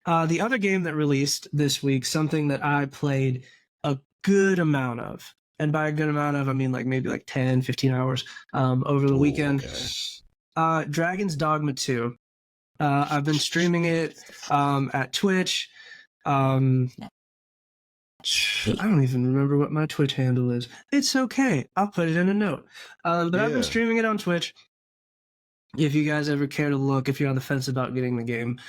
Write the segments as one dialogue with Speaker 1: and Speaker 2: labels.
Speaker 1: The other game that released this week, something that I played a good amount of, and by a good amount of, I mean like maybe like 10, 15 hours over the weekend. Dragons Dogma 2. I've been streaming it at Twitch. I don't even remember what my Twitch handle is. It's okay. I'll put it in a note. But I've been streaming it on Twitch. If you guys ever care to look, if you're on the fence about getting the game,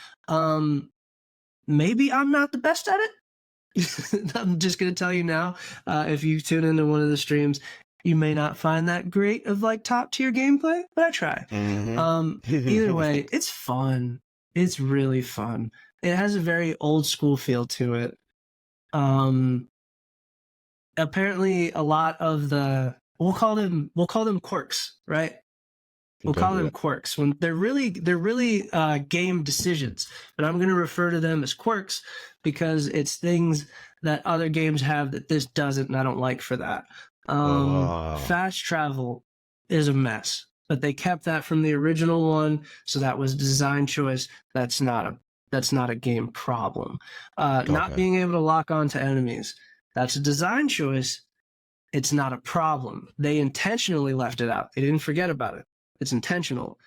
Speaker 1: maybe I'm not the best at it. I'm just gonna tell you now. If you tune into one of the streams, you may not find that great of like top tier gameplay, but I try. Either way, it's fun. It's really fun. It has a very old school feel to it. Apparently, a lot of the we'll call them quirks, right? We'll call them quirks when they're really game decisions, but I'm going to refer to them as quirks because it's things that other games have that this doesn't, and I don't like for that. Fast travel is a mess, but they kept that from the original one, so that was design choice. That's not a game problem. Not being able to lock onto enemies, that's a design choice. It's not a problem. They intentionally left it out. They didn't forget about it. It's intentional.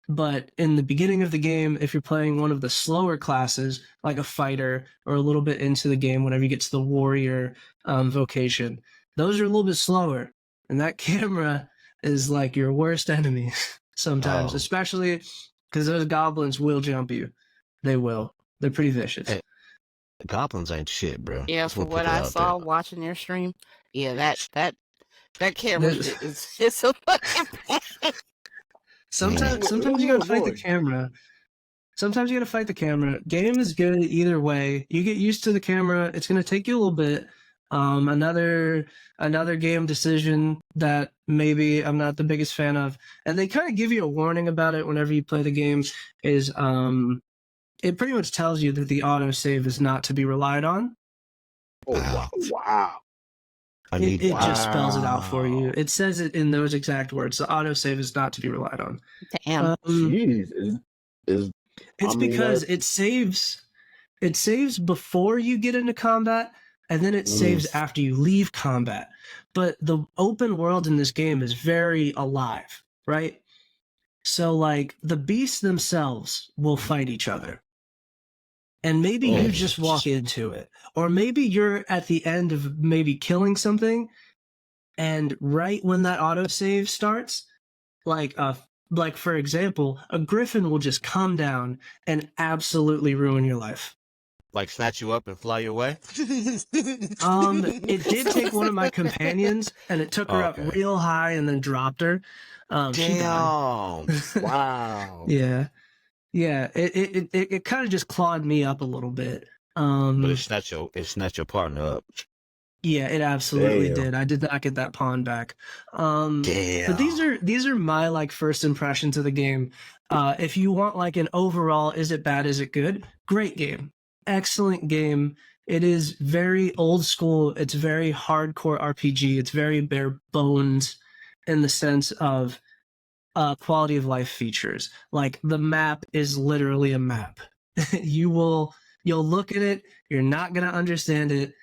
Speaker 1: But in the beginning of the game, if you're playing one of the slower classes, like a fighter, or a little bit into the game, whenever you get to the warrior vocation, those are a little bit slower. And that camera is like your worst enemy sometimes, especially because those goblins will jump you. They will. They're pretty vicious.
Speaker 2: Hey, the goblins ain't shit, bro.
Speaker 3: Yeah, from what I saw watching your stream, yeah, that camera is so fucking
Speaker 1: Sometimes you gotta fight the camera. Sometimes you gotta fight the camera. Game is good either way. You get used to the camera. It's gonna take you a little bit. Another game decision that maybe I'm not the biggest fan of, and they kind of give you a warning about it whenever you play the game, is it pretty much tells you that the autosave is not to be relied on.
Speaker 4: Oh wow.
Speaker 1: It just spells it out for you. It says it in those exact words. The autosave is not to be relied on.
Speaker 3: Damn.
Speaker 1: It's because it saves before you get into combat, and then it saves after you leave combat. But the open world in this game is very alive, right? So like the beasts themselves will fight each other. And maybe you just walk into it. Or maybe you're at the end of maybe killing something, and right when that autosave starts, like for example, a griffin will just come down and absolutely ruin your life.
Speaker 2: Like snatch you up and fly you away?
Speaker 1: It did take one of my companions, and it took her up real high and then dropped her.
Speaker 2: Damn. Wow.
Speaker 1: Yeah. Yeah, it kind of just clawed me up a little bit.
Speaker 2: But it snatched your partner up.
Speaker 1: Yeah, it absolutely did. I did not get that pawn back. But these are my like first impressions of the game. If you want like an overall, is it bad, is it good? Great game. Excellent game. It is very old school. It's very hardcore RPG. It's very bare bones in the sense of quality of life features. Like the map is literally a map. You'll look at it, you're not gonna understand it.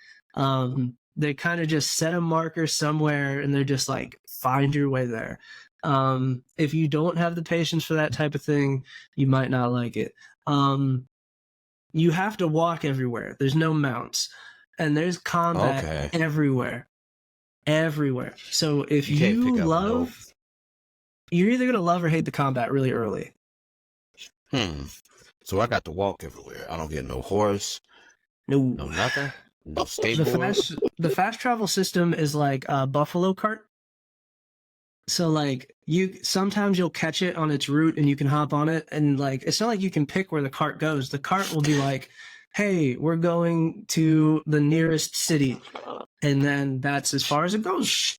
Speaker 1: They kind of just set a marker somewhere and they're just like, find your way there. If you don't have the patience for that type of thing, you might not like it. You have to walk everywhere. There's no mounts, and there's combat everywhere. So if you love, you're either gonna love or hate the combat really early.
Speaker 2: So I got to walk everywhere. I don't get no horse. No nothing. No skateboard.
Speaker 1: The fast travel system is like a buffalo cart. So like sometimes you'll catch it on its route and you can hop on it, and like it's not like you can pick where the cart goes. The cart will be like, hey, we're going to the nearest city, and then that's as far as it goes.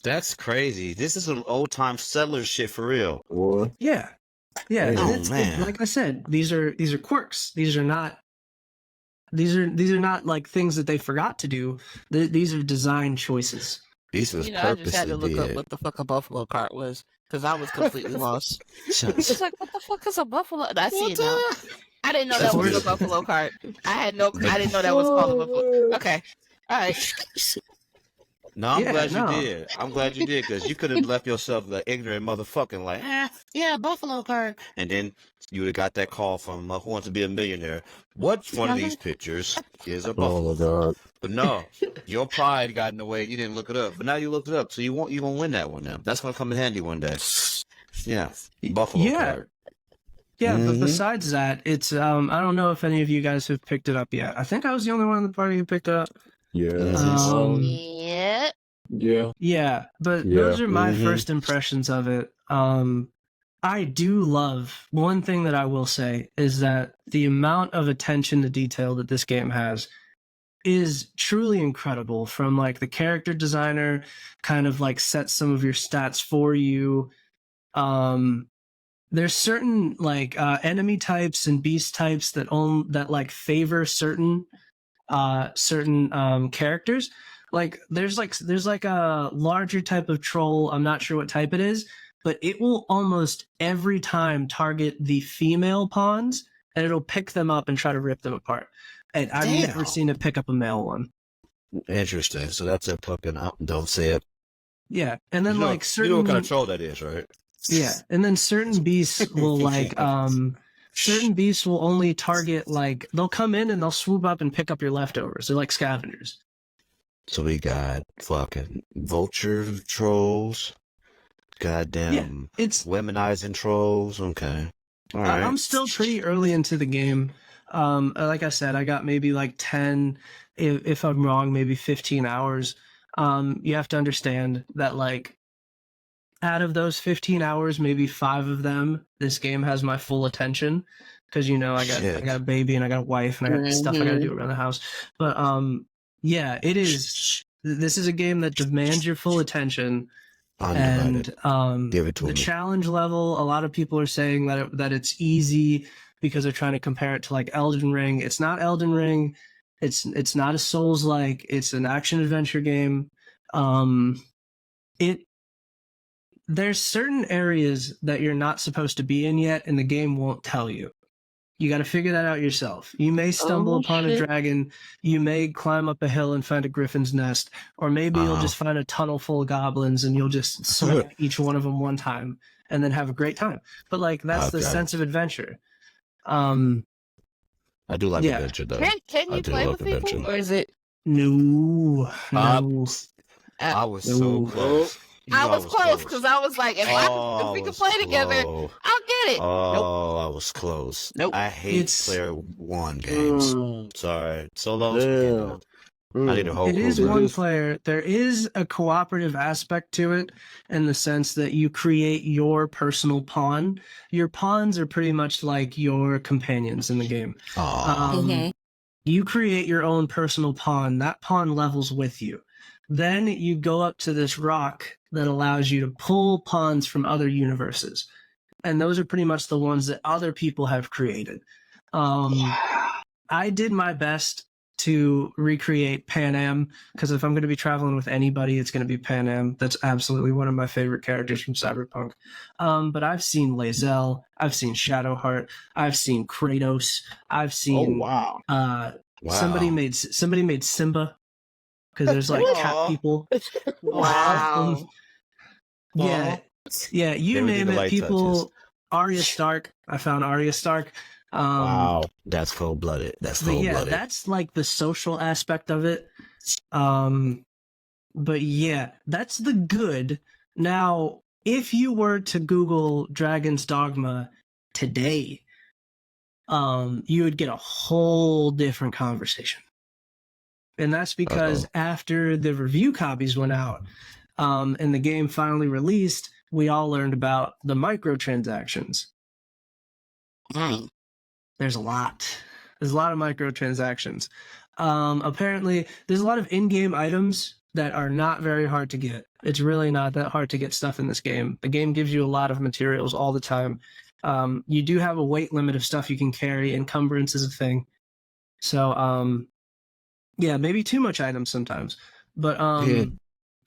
Speaker 2: That's crazy. This is some old time settler shit for real.
Speaker 4: What?
Speaker 1: Yeah. Yeah.
Speaker 2: Oh, man.
Speaker 1: Like I said, these are quirks. These are not like things that they forgot to do. These are design choices.
Speaker 2: These was
Speaker 3: I just had to look up what the fuck a buffalo cart was, because I was completely lost. It's like, what the fuck is a buffalo? I see it now. I didn't know that was a buffalo card. I didn't know that was called a buffalo. Okay. All right.
Speaker 2: No, I'm glad you did. I'm glad you did, because you could have left yourself the ignorant motherfucking like, yeah, buffalo card. And then you would have got that call from Who Wants to Be a Millionaire. Which one of these pictures is a buffalo?
Speaker 4: Oh my God.
Speaker 2: But no, your pride got in the way. You didn't look it up. But now you looked it up, so you won't win that one now. That's going to come in handy one day. Yeah, buffalo card.
Speaker 1: Yeah, but besides that, it's I don't know if any of you guys have picked it up yet. I think I was the only one in the party who picked it up.
Speaker 3: Yeah.
Speaker 1: Yeah, but those are my first impressions of it. I do love, one thing that I will say is that the amount of attention to detail that this game has is truly incredible. From like the character designer kind of like sets some of your stats for you. There's certain like enemy types and beast types that like favor certain characters. Like there's like a larger type of troll. I'm not sure what type it is, but it will almost every time target the female pawns, and it'll pick them up and try to rip them apart. And I've never seen it pick up a male one.
Speaker 2: Interesting. So that's a fucking don't say it.
Speaker 1: Yeah, and then like certain,
Speaker 2: you know what kind of troll that is, right?
Speaker 1: Yeah, and then certain beasts will like certain beasts will only target like they'll come in and they'll swoop up and pick up your leftovers. They're like scavengers.
Speaker 2: So we got fucking vulture trolls. Goddamn, it's womenizing trolls. Okay, all right.
Speaker 1: I'm still pretty early into the game. Like I said, I got maybe like 10, if I'm wrong, maybe 15 hours. You have to understand that like out of those 15 hours, maybe 5 of them, this game has my full attention, because you know I got a baby and I got a wife and I got stuff I got to do around the house. But yeah, it is. This is a game that demands your full attention.
Speaker 2: Undivided.
Speaker 1: And
Speaker 2: give it to
Speaker 1: the
Speaker 2: me.
Speaker 1: challenge level, a lot of people are saying that it's easy because they're trying to compare it to like Elden Ring. It's not Elden Ring. It's not a Souls-like. It's an action adventure game. There's certain areas that you're not supposed to be in yet, and the game won't tell you. You got to figure that out yourself. You may stumble upon a dragon. You may climb up a hill and find a griffin's nest. Or maybe you'll just find a tunnel full of goblins and you'll just swing each one of them one time and then have a great time. But like, that's the sense of adventure.
Speaker 2: I do like adventure, though.
Speaker 3: Can you play with people, or is it?
Speaker 1: No.
Speaker 2: I was so close.
Speaker 3: I was close because I was like, if we could play together, I'll get it.
Speaker 2: Oh, I was close.
Speaker 3: Nope.
Speaker 2: I hate player one games. Sorry. Solos. I need a whole
Speaker 1: It is one player. There is a cooperative aspect to it in the sense that you create your personal pawn. Your pawns are pretty much like your companions in the game. You create your own personal pawn. That pawn levels with you. Then you go up to this rock that allows you to pull pawns from other universes. And those are pretty much the ones that other people have created. I did my best to recreate Pan Am, because if I'm going to be traveling with anybody, it's going to be Pan Am. That's absolutely one of my favorite characters from Cyberpunk. But I've seen Lae'zel, I've seen Shadowheart, I've seen Kratos, I've seen somebody made Simba, because there's like cat people.
Speaker 3: Wow.
Speaker 1: Yeah, you name it. People. Arya Stark. I found Arya Stark.
Speaker 2: Wow, that's cold blooded. That's cold blooded.
Speaker 1: Yeah, that's like the social aspect of it. But yeah, that's the good. Now, if you were to Google Dragons Dogma today, you would get a whole different conversation. And that's because after the review copies went out, and the game finally released, we all learned about the microtransactions. There's a lot. There's a lot of microtransactions. Apparently, there's a lot of in-game items that are not very hard to get. It's really not that hard to get stuff in this game. The game gives you a lot of materials all the time. You do have a weight limit of stuff you can carry. Encumbrance is a thing. So, yeah, maybe too much items sometimes. But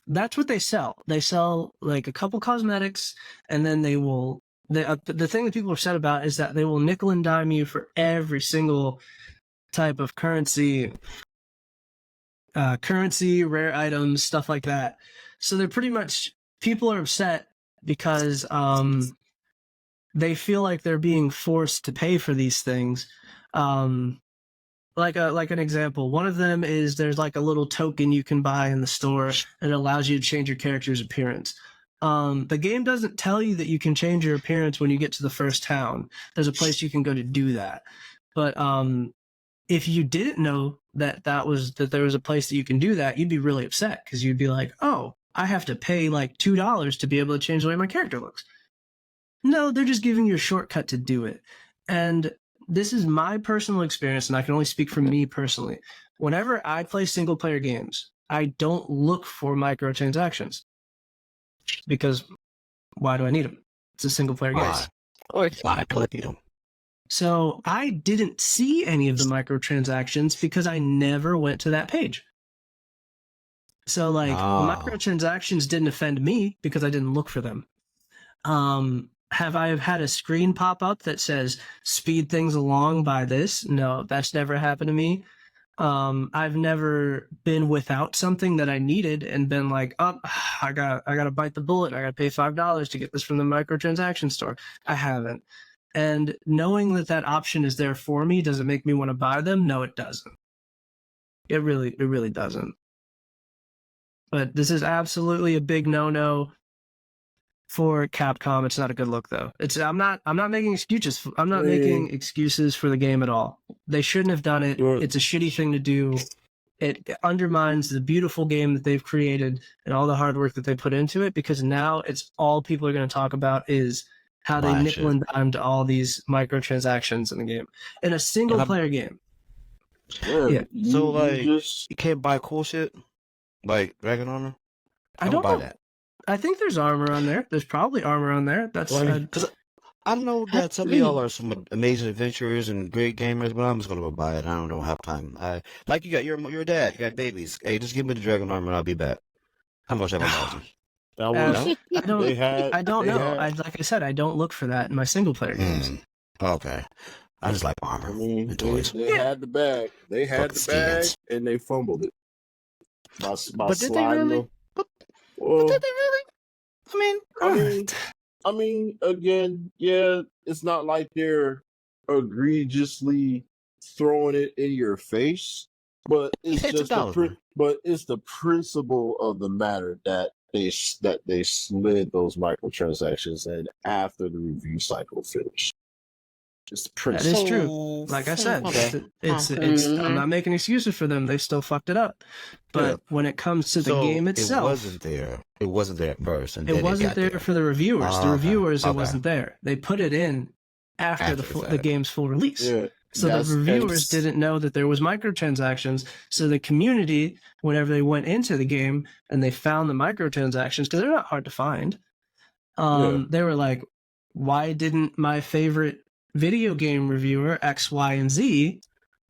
Speaker 1: that's what they sell. They sell like a couple cosmetics, and then they will the thing that people are upset about is that they will nickel and dime you for every single type of currency, rare items, stuff like that. So they're pretty much, people are upset because they feel like they're being forced to pay for these things. Like an example, one of them is there's like a little token you can buy in the store and it allows you to change your character's appearance. The game doesn't tell you that you can change your appearance when you get to the first town. There's a place you can go to do that. But if you didn't know that there was a place that you can do that, you'd be really upset because you'd be like, oh, I have to pay like $2 to be able to change the way my character looks. No, they're just giving you a shortcut to do it. And this is my personal experience, and I can only speak for me personally. Whenever I play single player games, I don't look for microtransactions because why do I need them? It's a single player game.
Speaker 2: Why need them?
Speaker 1: So I didn't see any of the microtransactions because I never went to that page. So like the microtransactions didn't offend me because I didn't look for them. Have I had a screen pop up that says speed things along by this? No, that's never happened to me. I've never been without something that I needed and been like, oh, I gotta bite the bullet. I gotta pay $5 to get this from the microtransaction store. I haven't. And knowing that option is there for me, does it make me want to buy them? No, it doesn't. It really doesn't. But this is absolutely a big no-no for Capcom. It's not a good look, though. I'm not making excuses. I'm not making excuses for the game at all. They shouldn't have done it. It's a shitty thing to do. It undermines the beautiful game that they've created and all the hard work that they put into it, because now it's all people are going to talk about is how they nickel and dime to all these microtransactions in the game. In a single player game.
Speaker 4: Yeah.
Speaker 2: So like you can't buy cool shit? Like Dragon Armor?
Speaker 1: I don't buy that. I think there's armor on there. There's probably armor on there. That's
Speaker 2: I know that some of y'all are some amazing adventurers and great gamers, but I'm just gonna go buy it. I don't have time. Like you got your dad, you got babies. Hey, just give me the Dragon Armor and I'll be back. How much have I cost?
Speaker 1: I don't know. Like I said, I don't look for that in my single player games.
Speaker 2: Okay. I just like armor.
Speaker 4: I mean,
Speaker 2: and toys.
Speaker 4: They had the bag. They had the bag, and they fumbled it. But did they really? But did they really? I mean, again, yeah, it's not like they're egregiously throwing it in your face, but it's just it's the principle of the matter that they slid those microtransactions in after the review cycle finished. It's the principle.
Speaker 1: That is true. Like I said, it's I'm not making excuses for them. They still fucked it up. But when it comes to the game itself,
Speaker 2: it wasn't there at first. And
Speaker 1: it wasn't there for the reviewers. The reviewers, it wasn't there. They put it in after the game's full release. Yeah. So the reviewers didn't know that there was microtransactions. So the community, whenever they went into the game and they found the microtransactions, because they're not hard to find, they were like, why didn't my favorite video game reviewer X, Y, and Z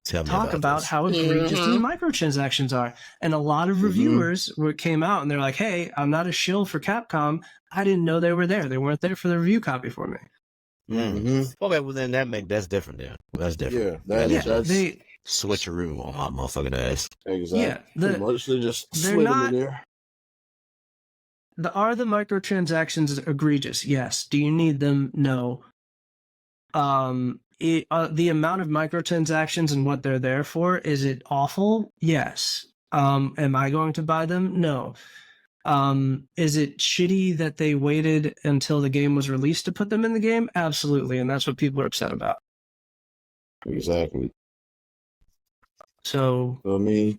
Speaker 1: talk about how egregious these microtransactions are? And a lot of reviewers came out and they're like, hey, I'm not a shill for Capcom. I didn't know they were there. They weren't there for the review copy for me.
Speaker 2: Okay, well then that's different then. That's different.
Speaker 4: Yeah, that's
Speaker 2: switcheroo on my motherfucking ass.
Speaker 4: Exactly. Yeah,
Speaker 1: they're
Speaker 4: not.
Speaker 1: Are the microtransactions egregious? Yes. Do you need them? No. The amount of microtransactions and what they're there for, is it awful? Yes. Am I going to buy them? No. Is it shitty that they waited until the game was released to put them in the game? Absolutely, and that's what people are upset about.
Speaker 4: Exactly.
Speaker 1: So
Speaker 4: because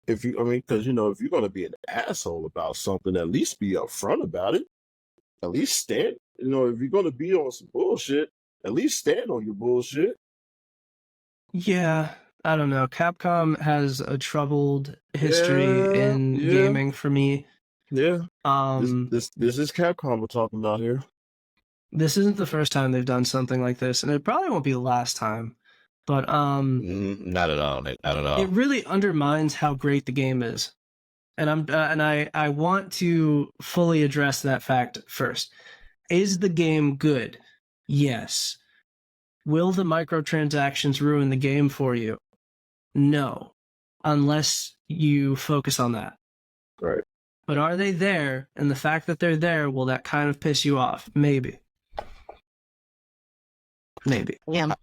Speaker 4: if you're gonna be an asshole about something, at least be upfront about it. At least stand. If you're gonna be on some bullshit, at least stand on your bullshit.
Speaker 1: Yeah, I don't know. Capcom has a troubled history in gaming for me.
Speaker 4: Yeah. This is Capcom we're talking about here.
Speaker 1: This isn't the first time they've done something like this, and it probably won't be the last time. But
Speaker 2: not at all. Not at all.
Speaker 1: It really undermines how great the game is, and I want to fully address that fact first. Is the game good? Yes. Will the microtransactions ruin the game for you? No, unless you focus on that.
Speaker 4: Right.
Speaker 1: But are they there? And the fact that they're there, will that kind of piss you off? Maybe. Maybe.
Speaker 3: Yeah.